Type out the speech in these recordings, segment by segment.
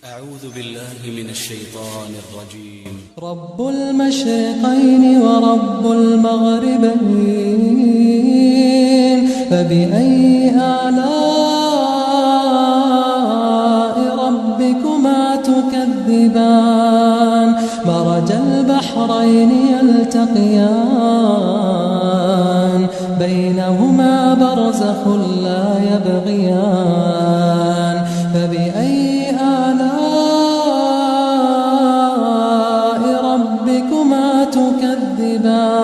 أعوذ بالله من الشيطان الرجيم. رب المشرقين ورب المغربين، فبأي آلاء ربكما تكذبان؟ مرج البحرين يلتقيان، بينهما برزخ لا يبغيان. فبأي آلاء ربكما تكذبان؟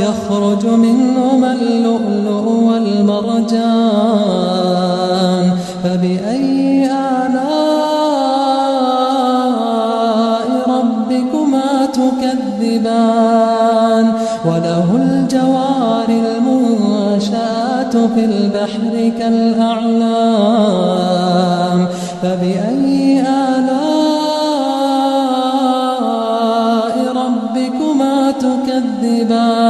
يخرج منهما اللؤلؤ والمرجان. فبأي آلاء ربكما تكذبان؟ وله الجوار المنشآت في البحر كالأعلام. فبأي آلاء ربكما تكذبان؟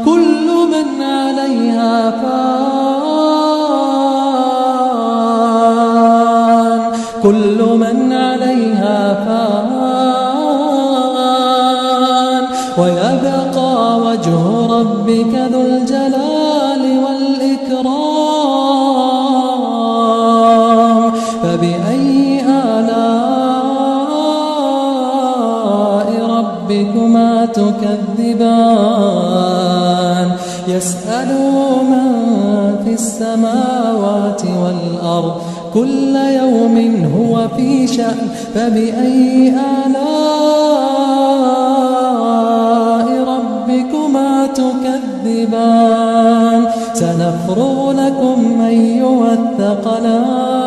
كل من عليها فان، كل من عليها فان، ويبقى وجه ربك ذو الجلال والإكرام. فبأي آلاء ربكما تكذبان؟ يسأله من في السماوات والأرض، كل يوم هو في شأن. فبأي آلاء ربكما تكذبان؟ سنفرغ لكم أيها الثقلان.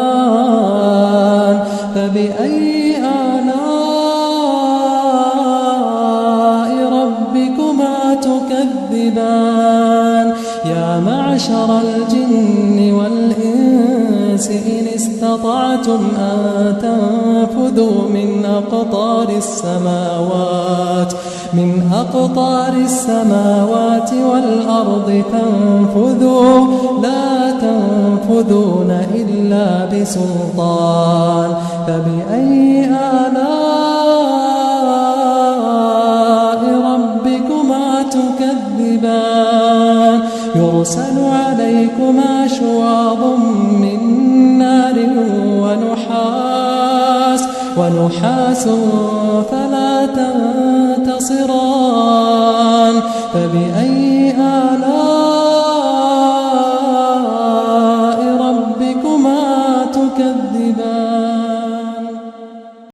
فبأي آلاء ربكما تكذبان؟ يا معشر الجن والإنس إن استطعتم أن تنفذوا من أقطار السماوات والأرض فانفذوا، لا تنفذون إلا بسلطان. فبأي آلاء ربكما تكذبان؟ يرسل عليكما شواظ من نار ونحاس فلا تنتصران. فبأي آلاء ربكما تكذبان؟